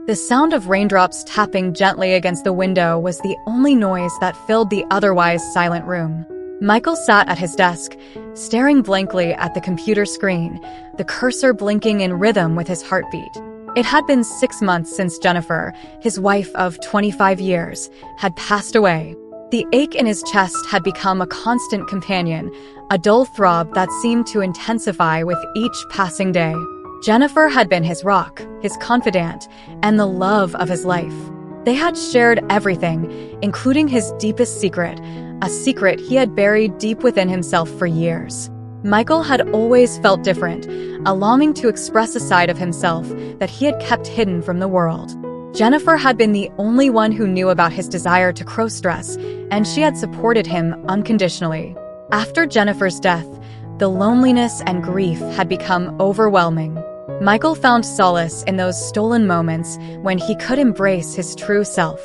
The sound of raindrops tapping gently against the window was the only noise that filled the otherwise silent room. Michael sat at his desk, staring blankly at the computer screen, the cursor blinking in rhythm with his heartbeat. It had been 6 months since Jennifer, his wife of 25 years, had passed away. The ache in his chest had become a constant companion, a dull throb that seemed to intensify with each passing day. Jennifer had been his rock, his confidant, and the love of his life. They had shared everything, including his deepest secret, a secret he had buried deep within himself for years. Michael had always felt different, a longing to express a side of himself that he had kept hidden from the world. Jennifer had been the only one who knew about his desire to crossdress, and she had supported him unconditionally. After Jennifer's death, the loneliness and grief had become overwhelming. Michael found solace in those stolen moments when he could embrace his true self.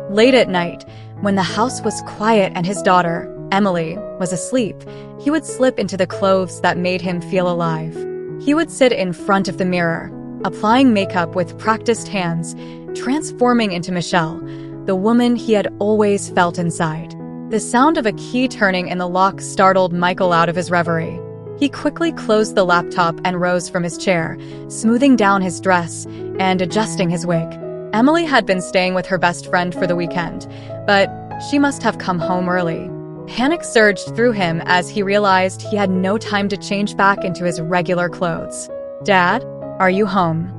Late at night, when the house was quiet and his daughter, Emily, was asleep, he would slip into the clothes that made him feel alive. He would sit in front of the mirror, applying makeup with practiced hands, transforming into Michelle, the woman he had always felt inside. The sound of a key turning in the lock startled Michael out of his reverie. He quickly closed the laptop and rose from his chair, smoothing down his dress and adjusting his wig. Emily had been staying with her best friend for the weekend, but she must have come home early. Panic surged through him as he realized he had no time to change back into his regular clothes. "Dad, are you home?"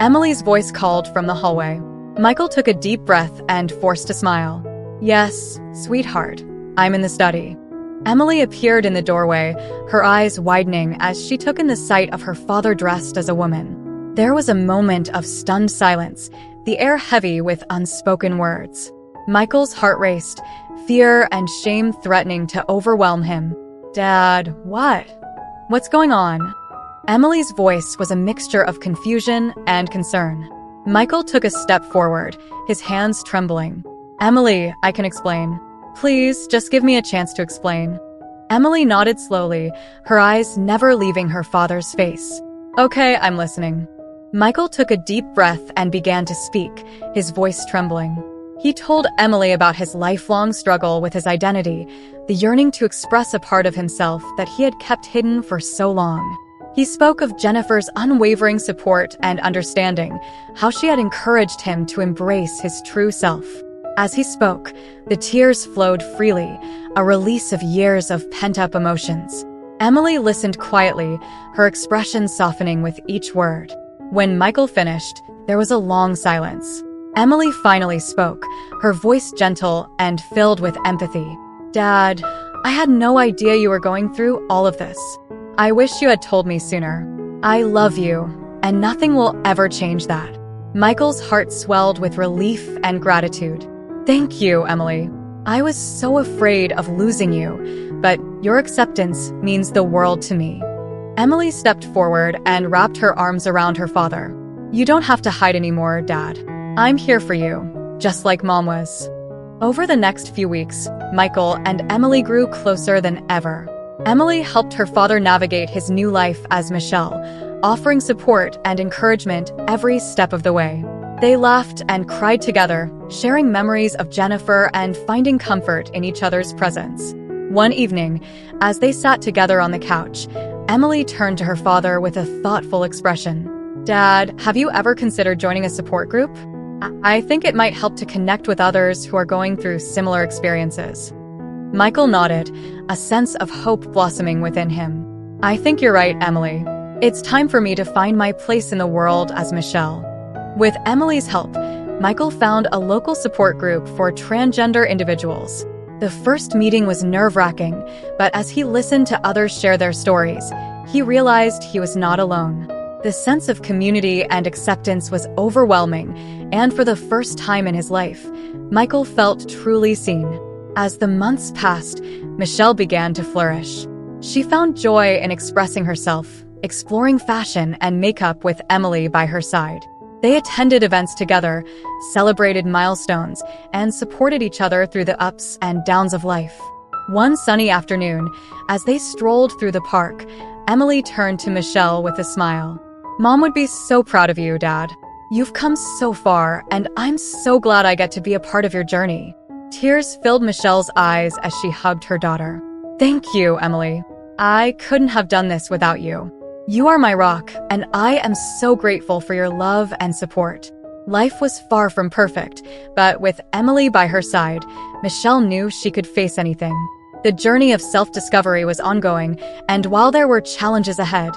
Emily's voice called from the hallway. Michael took a deep breath and forced a smile. "Yes, sweetheart, I'm in the study." Emily appeared in the doorway, her eyes widening as she took in the sight of her father dressed as a woman. There was a moment of stunned silence, the air heavy with unspoken words. Michael's heart raced, fear and shame threatening to overwhelm him. "Dad, what? What's going on?" Emily's voice was a mixture of confusion and concern. Michael took a step forward, his hands trembling. "Emily, I can explain. Please, just give me a chance to explain." Emily nodded slowly, her eyes never leaving her father's face. "Okay, I'm listening." Michael took a deep breath and began to speak, his voice trembling. He told Emily about his lifelong struggle with his identity, the yearning to express a part of himself that he had kept hidden for so long. He spoke of Jennifer's unwavering support and understanding, how she had encouraged him to embrace his true self. As he spoke, the tears flowed freely, a release of years of pent-up emotions. Emily listened quietly, her expression softening with each word. When Michael finished, there was a long silence. Emily finally spoke, her voice gentle and filled with empathy. "Dad, I had no idea you were going through all of this. I wish you had told me sooner. I love you, and nothing will ever change that." Michael's heart swelled with relief and gratitude. "Thank you, Emily. I was so afraid of losing you, but your acceptance means the world to me." Emily stepped forward and wrapped her arms around her father. "You don't have to hide anymore, Dad. I'm here for you, just like Mom was." Over the next few weeks, Michael and Emily grew closer than ever. Emily helped her father navigate his new life as Michelle, offering support and encouragement every step of the way. They laughed and cried together, sharing memories of Jennifer and finding comfort in each other's presence. One evening, as they sat together on the couch, Emily turned to her father with a thoughtful expression. "Dad, have you ever considered joining a support group? I think it might help to connect with others who are going through similar experiences." Michael nodded, a sense of hope blossoming within him. "I think you're right, Emily. It's time for me to find my place in the world as Michelle." With Emily's help, Michael found a local support group for transgender individuals. The first meeting was nerve-wracking, but as he listened to others share their stories, he realized he was not alone. The sense of community and acceptance was overwhelming, and for the first time in his life, Michael felt truly seen. As the months passed, Michelle began to flourish. She found joy in expressing herself, exploring fashion and makeup with Emily by her side. They attended events together, celebrated milestones, and supported each other through the ups and downs of life. One sunny afternoon, as they strolled through the park, Emily turned to Michelle with a smile. "Mom would be so proud of you, Dad. You've come so far, and I'm so glad I get to be a part of your journey." Tears filled Michelle's eyes as she hugged her daughter. "Thank you, Emily. I couldn't have done this without you. You are my rock, and I am so grateful for your love and support." Life was far from perfect, but with Emily by her side, Michelle knew she could face anything. The journey of self-discovery was ongoing, and while there were challenges ahead,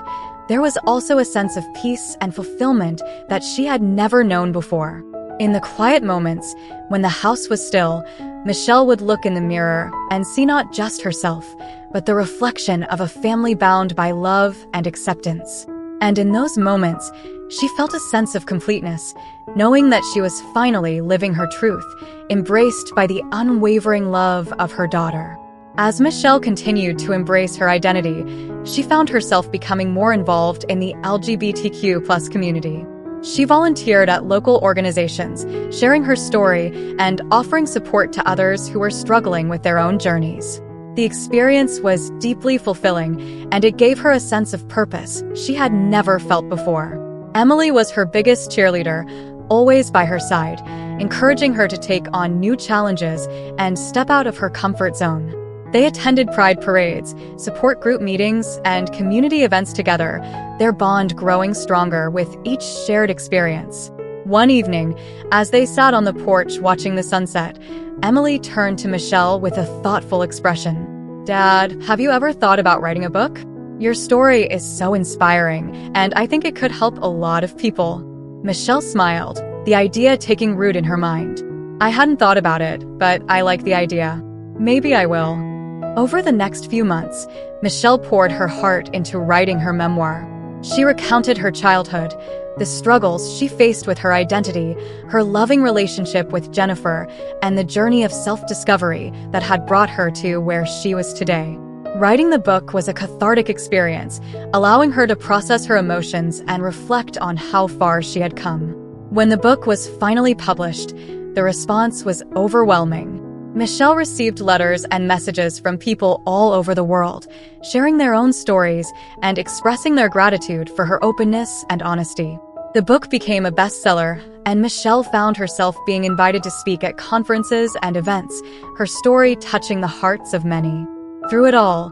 there was also a sense of peace and fulfillment that she had never known before. In the quiet moments, when the house was still, Michelle would look in the mirror and see not just herself, but the reflection of a family bound by love and acceptance. And in those moments, she felt a sense of completeness, knowing that she was finally living her truth, embraced by the unwavering love of her daughter. As Michelle continued to embrace her identity, she found herself becoming more involved in the LGBTQ+ community. She volunteered at local organizations, sharing her story and offering support to others who were struggling with their own journeys. The experience was deeply fulfilling, and it gave her a sense of purpose she had never felt before. Emily was her biggest cheerleader, always by her side, encouraging her to take on new challenges and step out of her comfort zone. They attended pride parades, support group meetings, and community events together, their bond growing stronger with each shared experience. One evening, as they sat on the porch watching the sunset, Emily turned to Michelle with a thoughtful expression. "Dad, have you ever thought about writing a book? Your story is so inspiring, and I think it could help a lot of people." Michelle smiled, the idea taking root in her mind. "I hadn't thought about it, but I like the idea. Maybe I will." Over the next few months, Michelle poured her heart into writing her memoir. She recounted her childhood, the struggles she faced with her identity, her loving relationship with Jennifer, and the journey of self-discovery that had brought her to where she was today. Writing the book was a cathartic experience, allowing her to process her emotions and reflect on how far she had come. When the book was finally published, the response was overwhelming. Michelle received letters and messages from people all over the world, sharing their own stories and expressing their gratitude for her openness and honesty. The book became a bestseller, and Michelle found herself being invited to speak at conferences and events, her story touching the hearts of many. Through it all,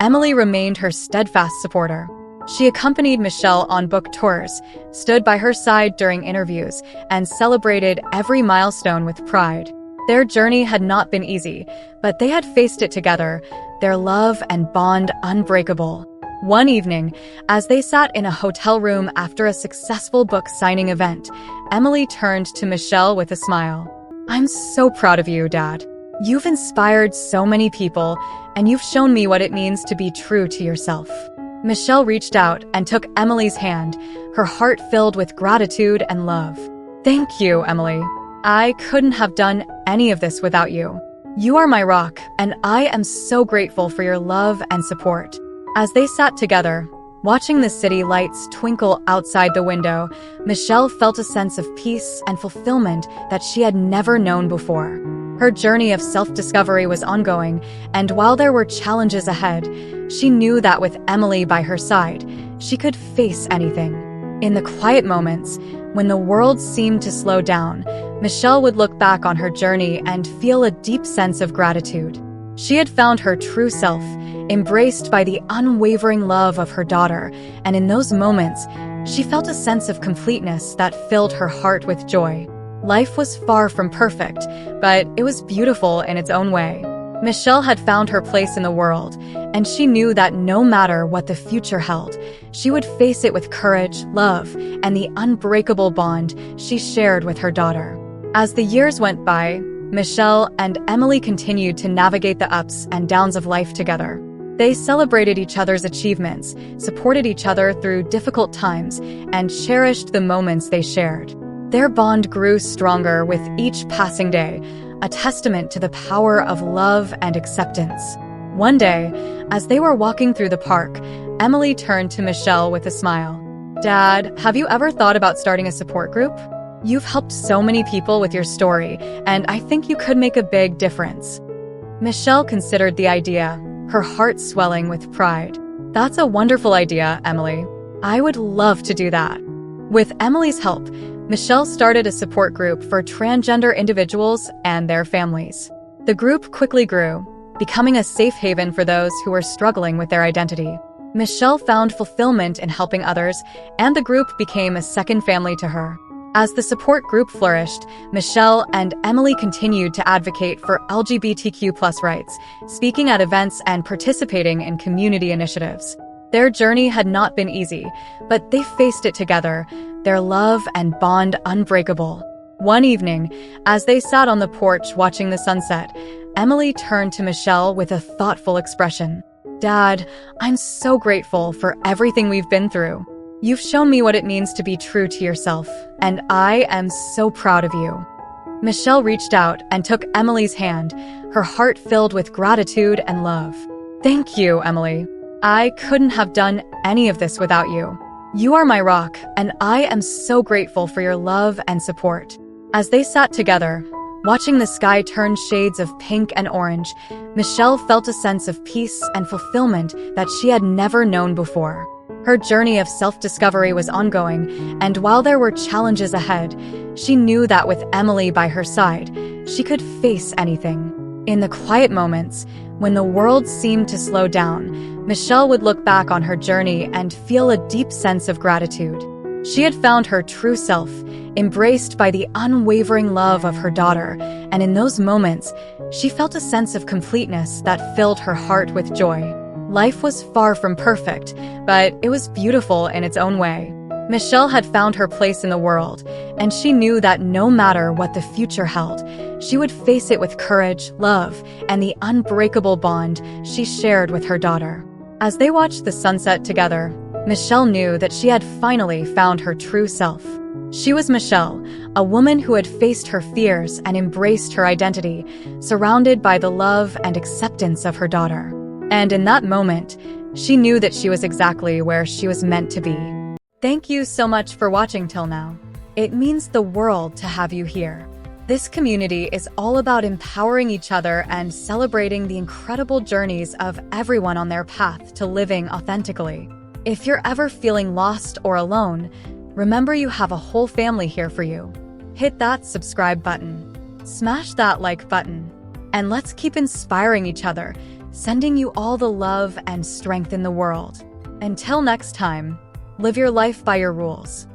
Emily remained her steadfast supporter. She accompanied Michelle on book tours, stood by her side during interviews, and celebrated every milestone with pride. Their journey had not been easy, but they had faced it together, their love and bond unbreakable. One evening, as they sat in a hotel room after a successful book signing event, Emily turned to Michelle with a smile. "I'm so proud of you, Dad. You've inspired so many people, and you've shown me what it means to be true to yourself." Michelle reached out and took Emily's hand, her heart filled with gratitude and love. "Thank you, Emily. I couldn't have done any of this without you. You are my rock, and I am so grateful for your love and support." As they sat together, watching the city lights twinkle outside the window, Michelle felt a sense of peace and fulfillment that she had never known before. Her journey of self-discovery was ongoing, and while there were challenges ahead, she knew that with Emily by her side, she could face anything. In the quiet moments, when the world seemed to slow down, Michelle would look back on her journey and feel a deep sense of gratitude. She had found her true self, embraced by the unwavering love of her daughter, and in those moments, she felt a sense of completeness that filled her heart with joy. Life was far from perfect, but it was beautiful in its own way. Michelle had found her place in the world, and she knew that no matter what the future held, she would face it with courage, love, and the unbreakable bond she shared with her daughter. As the years went by, Michelle and Emily continued to navigate the ups and downs of life together. They celebrated each other's achievements, supported each other through difficult times, and cherished the moments they shared. Their bond grew stronger with each passing day, a testament to the power of love and acceptance. One day, as they were walking through the park, Emily turned to Michelle with a smile. "Dad, have you ever thought about starting a support group? You've helped so many people with your story, and I think you could make a big difference." Michelle considered the idea, her heart swelling with pride. "That's a wonderful idea, Emily. I would love to do that." With Emily's help, Michelle started a support group for transgender individuals and their families. The group quickly grew, becoming a safe haven for those who were struggling with their identity. Michelle found fulfillment in helping others, and the group became a second family to her. As the support group flourished, Michelle and Emily continued to advocate for LGBTQ+ rights, speaking at events and participating in community initiatives. Their journey had not been easy, but they faced it together, their love and bond unbreakable. One evening, as they sat on the porch watching the sunset, Emily turned to Michelle with a thoughtful expression. "Dad, I'm so grateful for everything we've been through. You've shown me what it means to be true to yourself, and I am so proud of you." Michelle reached out and took Emily's hand, her heart filled with gratitude and love. "Thank you, Emily. I couldn't have done any of this without you. You are my rock, and I am so grateful for your love and support." As they sat together, watching the sky turn shades of pink and orange, Michelle felt a sense of peace and fulfillment that she had never known before. Her journey of self-discovery was ongoing, and while there were challenges ahead, she knew that with Emily by her side, she could face anything. In the quiet moments, when the world seemed to slow down, Michelle would look back on her journey and feel a deep sense of gratitude. She had found her true self, embraced by the unwavering love of her daughter, and in those moments, she felt a sense of completeness that filled her heart with joy. Life was far from perfect, but it was beautiful in its own way. Michelle had found her place in the world, and she knew that no matter what the future held, she would face it with courage, love, and the unbreakable bond she shared with her daughter. As they watched the sunset together, Michelle knew that she had finally found her true self. She was Michelle, a woman who had faced her fears and embraced her identity, surrounded by the love and acceptance of her daughter. And in that moment, she knew that she was exactly where she was meant to be. Thank you so much for watching till now. It means the world to have you here. This community is all about empowering each other and celebrating the incredible journeys of everyone on their path to living authentically. If you're ever feeling lost or alone, remember you have a whole family here for you. Hit that subscribe button, smash that like button, and let's keep inspiring each other, sending you all the love and strength in the world. Until next time, live your life by your rules.